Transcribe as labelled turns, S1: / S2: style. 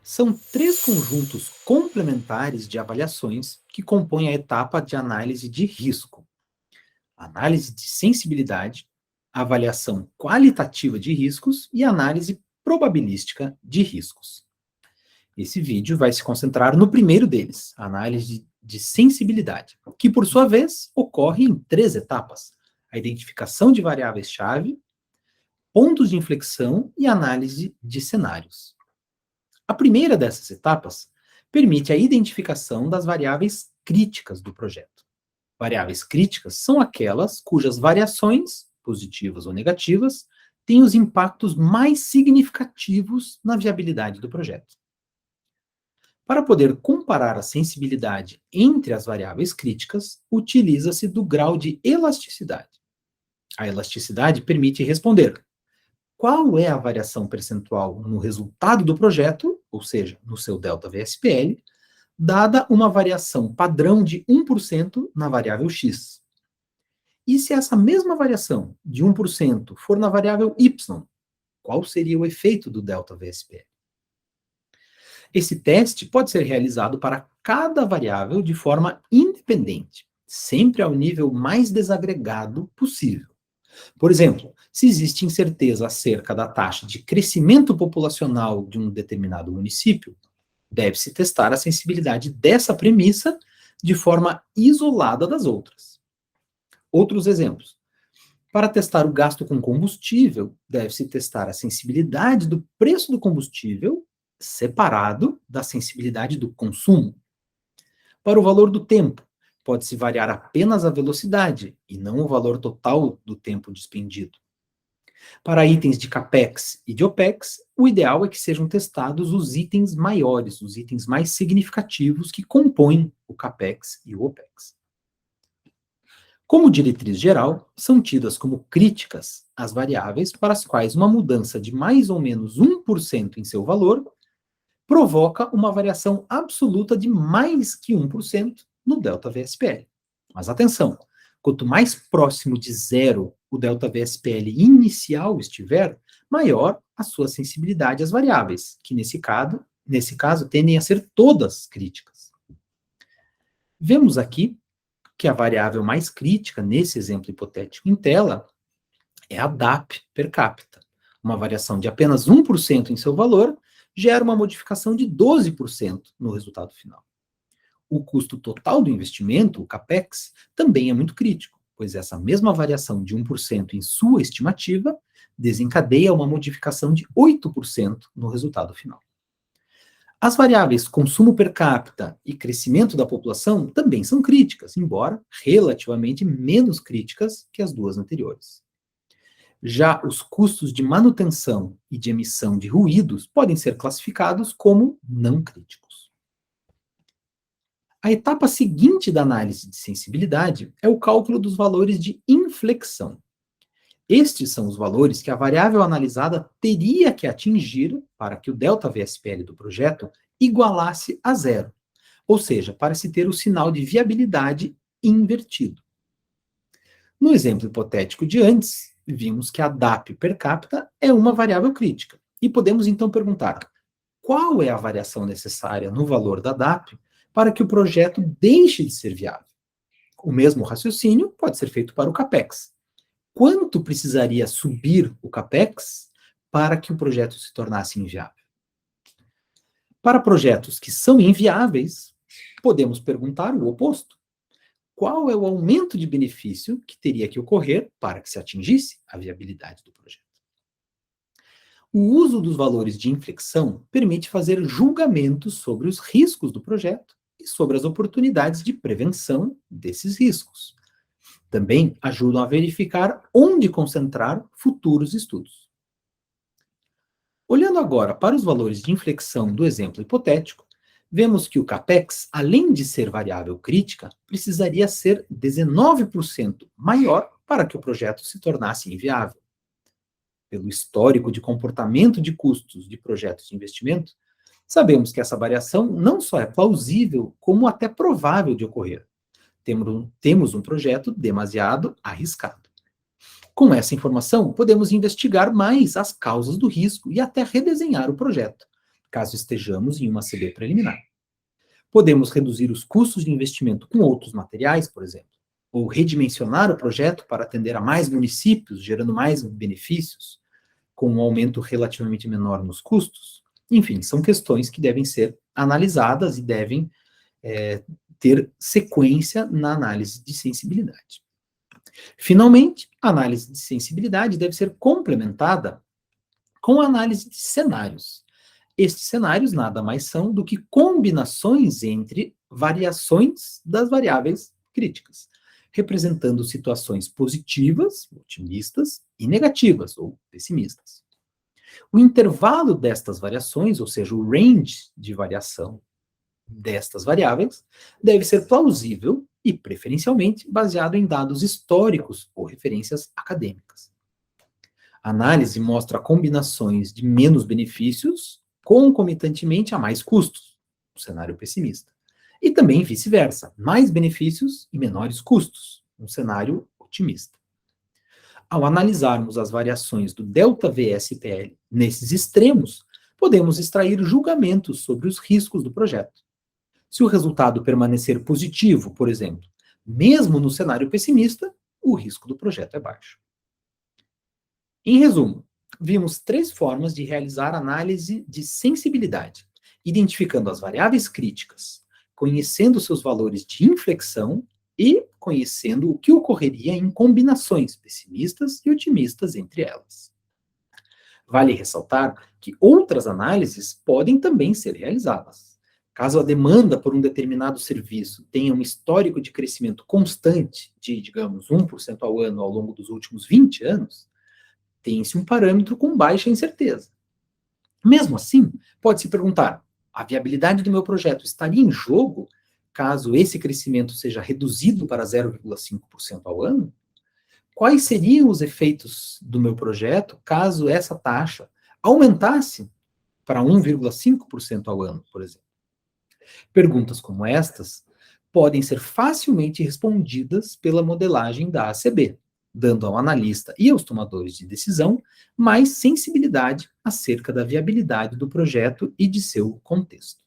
S1: São três conjuntos complementares de avaliações que compõem a etapa de análise de risco: análise de sensibilidade, avaliação qualitativa de riscos e análise probabilística de riscos. Esse vídeo vai se concentrar no primeiro deles, a análise de sensibilidade, que por sua vez ocorre em três etapas: a identificação de variáveis-chave, pontos de inflexão e análise de cenários. A primeira dessas etapas permite a identificação das variáveis críticas do projeto. Variáveis críticas são aquelas cujas variações, positivas ou negativas, têm os impactos mais significativos na viabilidade do projeto. Para poder comparar a sensibilidade entre as variáveis críticas, utiliza-se do grau de elasticidade. A elasticidade permite responder: qual é a variação percentual no resultado do projeto, ou seja, no seu ΔVSPL, dada uma variação padrão de 1% na variável x. E se essa mesma variação de 1% for na variável y, qual seria o efeito do ΔVSPL? Esse teste pode ser realizado para cada variável de forma independente, sempre ao nível mais desagregado possível. Por exemplo, se existe incerteza acerca da taxa de crescimento populacional de um determinado município, deve-se testar a sensibilidade dessa premissa de forma isolada das outras. Outros exemplos. Para testar o gasto com combustível, deve-se testar a sensibilidade do preço do combustível separado da sensibilidade do consumo. Para o valor do tempo, pode-se variar apenas a velocidade e não o valor total do tempo despendido. Para itens de CAPEX e de OPEX, o ideal é que sejam testados os itens maiores, os itens mais significativos que compõem o CAPEX e o OPEX. Como diretriz geral, são tidas como críticas as variáveis para as quais uma mudança de mais ou menos 1% em seu valor provoca uma variação absoluta de mais que 1% no ΔVSPL. Mas atenção, quanto mais próximo de zero o ΔVSPL inicial estiver, maior a sua sensibilidade às variáveis, que nesse caso tendem a ser todas críticas. Vemos aqui que a variável mais crítica nesse exemplo hipotético em tela é a DAP per capita. Uma variação de apenas 1% em seu valor gera uma modificação de 12% no resultado final. O custo total do investimento, o CAPEX, também é muito crítico, pois essa mesma variação de 1% em sua estimativa desencadeia uma modificação de 8% no resultado final. As variáveis consumo per capita e crescimento da população também são críticas, embora relativamente menos críticas que as duas anteriores. Já os custos de manutenção e de emissão de ruídos podem ser classificados como não críticos. A etapa seguinte da análise de sensibilidade é o cálculo dos valores de inflexão. Estes são os valores que a variável analisada teria que atingir para que o ΔVSPL do projeto igualasse a zero, ou seja, para se ter o sinal de viabilidade invertido. No exemplo hipotético de antes, vimos que a DAP per capita é uma variável crítica. E podemos então perguntar: qual é a variação necessária no valor da DAP para que o projeto deixe de ser viável? O mesmo raciocínio pode ser feito para o CAPEX. Quanto precisaria subir o CAPEX para que o projeto se tornasse inviável? Para projetos que são inviáveis, podemos perguntar o oposto: qual é o aumento de benefício que teria que ocorrer para que se atingisse a viabilidade do projeto? O uso dos valores de inflexão permite fazer julgamentos sobre os riscos do projeto e sobre as oportunidades de prevenção desses riscos. Também ajudam a verificar onde concentrar futuros estudos. Olhando agora para os valores de inflexão do exemplo hipotético, vemos que o CAPEX, além de ser variável crítica, precisaria ser 19% maior para que o projeto se tornasse inviável. Pelo histórico de comportamento de custos de projetos de investimento, sabemos que essa variação não só é plausível, como até provável de ocorrer. Temos um projeto demasiado arriscado. Com essa informação, podemos investigar mais as causas do risco e até redesenhar o projeto, caso estejamos em uma CB preliminar. Podemos reduzir os custos de investimento com outros materiais, por exemplo, ou redimensionar o projeto para atender a mais municípios, gerando mais benefícios, com um aumento relativamente menor nos custos. Enfim, são questões que devem ser analisadas e devem ter sequência na análise de sensibilidade. Finalmente, a análise de sensibilidade deve ser complementada com a análise de cenários. Estes cenários nada mais são do que combinações entre variações das variáveis críticas, representando situações positivas, otimistas, e negativas, ou pessimistas. O intervalo destas variações, ou seja, o range de variação destas variáveis, deve ser plausível e, preferencialmente, baseado em dados históricos ou referências acadêmicas. A análise mostra combinações de menos benefícios concomitantemente a mais custos, no cenário pessimista. E também vice-versa, mais benefícios e menores custos, no cenário otimista. Ao analisarmos as variações do ΔV-SPL nesses extremos, podemos extrair julgamentos sobre os riscos do projeto. Se o resultado permanecer positivo, por exemplo, mesmo no cenário pessimista, o risco do projeto é baixo. Em resumo, vimos 3 formas de realizar análise de sensibilidade, identificando as variáveis críticas, conhecendo seus valores de inflexão e conhecendo o que ocorreria em combinações pessimistas e otimistas entre elas. Vale ressaltar que outras análises podem também ser realizadas. Caso a demanda por um determinado serviço tenha um histórico de crescimento constante de, digamos, 1% ao ano ao longo dos últimos 20 anos, tem-se um parâmetro com baixa incerteza. Mesmo assim, pode-se perguntar, a viabilidade do meu projeto estaria em jogo caso esse crescimento seja reduzido para 0,5% ao ano? Quais seriam os efeitos do meu projeto caso essa taxa aumentasse para 1,5% ao ano, por exemplo? Perguntas como estas podem ser facilmente respondidas pela modelagem da ACB, dando ao analista e aos tomadores de decisão mais sensibilidade acerca da viabilidade do projeto e de seu contexto.